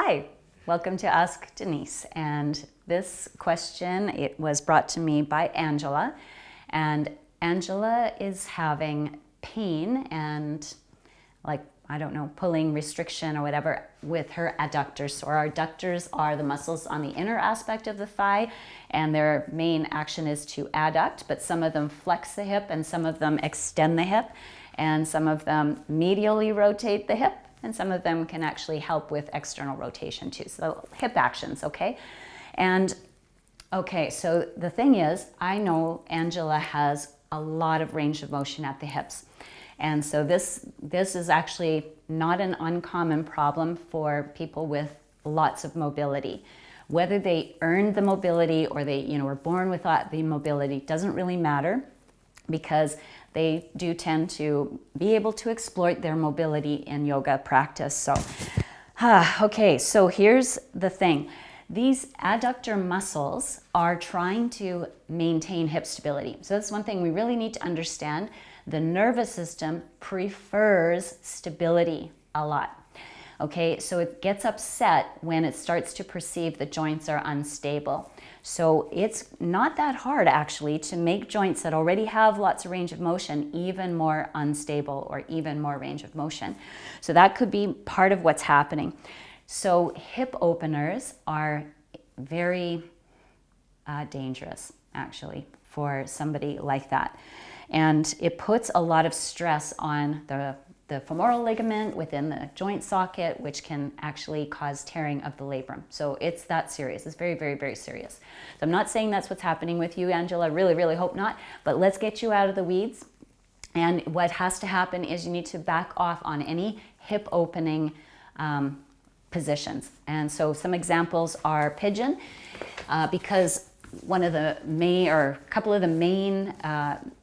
Hi, welcome to Ask Denise. And this question, it was brought to me by Angela. And Angela is having pain and pulling restriction or whatever with her adductors. So our adductors are the muscles on the inner aspect of the thigh, and their main action is to adduct, but some of them flex the hip and some of them extend the hip, and some of them medially rotate the hip, and some of them can actually help with external rotation too. So hip actions, okay? And okay, so the thing is, I know Angela has a lot of range of motion at the hips. And so this is actually not an uncommon problem for people with lots of mobility. Whether they earned the mobility or they were born with the mobility doesn't really matter, because they do tend to be able to exploit their mobility in yoga practice. So, okay, so here's the thing. These adductor muscles are trying to maintain hip stability. So that's one thing we really need to understand. The nervous system prefers stability a lot. Okay, so it gets upset when it starts to perceive the joints are unstable. So it's not that hard actually to make joints that already have lots of range of motion even more unstable or even more range of motion. So that could be part of what's happening. So hip openers are very dangerous actually for somebody like that. And it puts a lot of stress on the femoral ligament within the joint socket, which can actually cause tearing of the labrum. So it's that serious. It's very, very, very serious. So I'm not saying that's what's happening with you, Angela. I really, really hope not. But let's get you out of the weeds. And what has to happen is you need to back off on any hip opening positions. And so some examples are pigeon, because one of the main, or a couple of the main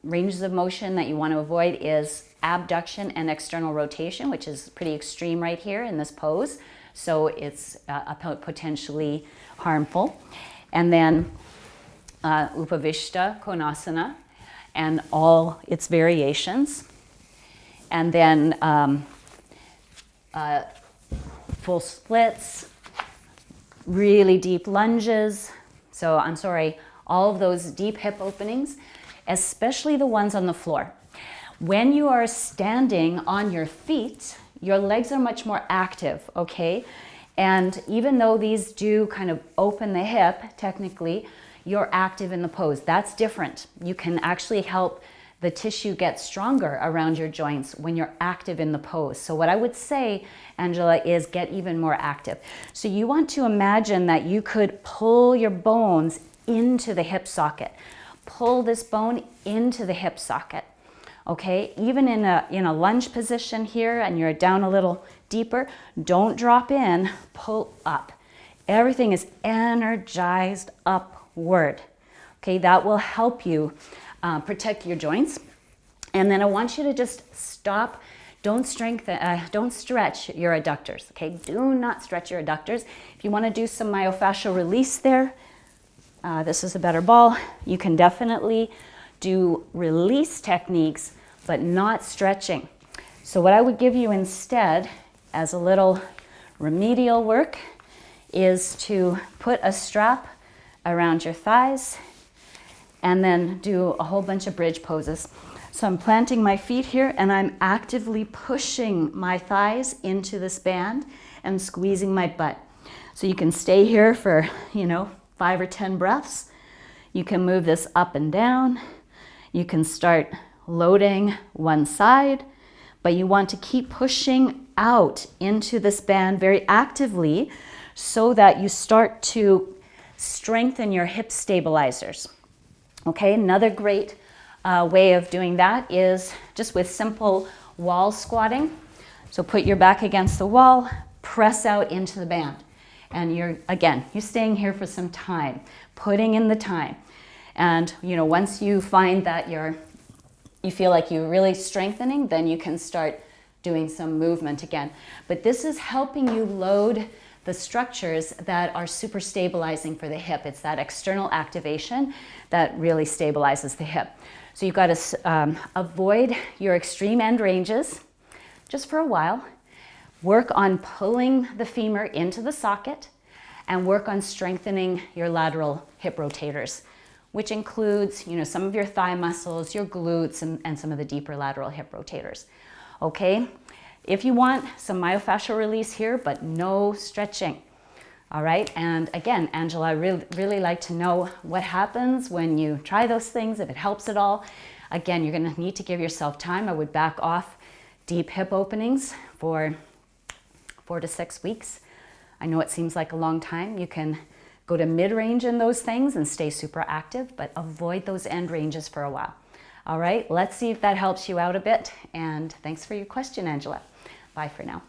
ranges of motion that you want to avoid is abduction and external rotation, which is pretty extreme right here in this pose. So it's potentially harmful. And then Upavishta Konasana and all its variations. And then full splits, really deep lunges. So I'm sorry, all of those deep hip openings, especially the ones on the floor. When you are standing on your feet, your legs are much more active, okay? And even though these do kind of open the hip, technically, you're active in the pose. That's different. You can actually help the tissue get stronger around your joints when you're active in the pose. So what I would say, Angela, is get even more active. So you want to imagine that you could pull your bones into the hip socket. Pull this bone into the hip socket. Okay, even in a lunge position here, and you're down a little deeper, don't drop in, pull up. Everything is energized upward. Okay, that will help you protect your joints. And then I want you to just stop. Don't stretch your adductors. Okay, do not stretch your adductors. If you want to do some myofascial release there, this is a better ball. You can definitely do release techniques, but not stretching. So what I would give you instead as a little remedial work is to put a strap around your thighs and then do a whole bunch of bridge poses. So I'm planting my feet here and I'm actively pushing my thighs into this band and squeezing my butt. So you can stay here for, 5 or 10 breaths. You can move this up and down. You can start loading one side, but you want to keep pushing out into this band very actively so that you start to strengthen your hip stabilizers. Okay, another great way of doing that is just with simple wall squatting. So put your back against the wall, press out into the band. And you're staying here for some time, putting in the time. And once you find that you feel like you're really strengthening, then you can start doing some movement again. But this is helping you load the structures that are super stabilizing for the hip. It's that external activation that really stabilizes the hip. So you've got to avoid your extreme end ranges just for a while. Work on pulling the femur into the socket and work on strengthening your lateral hip rotators, which includes, some of your thigh muscles, your glutes, and some of the deeper lateral hip rotators. Okay? If you want some myofascial release here, but no stretching. All right, and again, Angela, I really like to know what happens when you try those things, if it helps at all. Again, you're gonna need to give yourself time. I would back off deep hip openings for 4 to 6 weeks. I know it seems like a long time. You can go to mid-range in those things and stay super active, but avoid those end ranges for a while. All right, let's see if that helps you out a bit. And thanks for your question, Angela. Bye for now.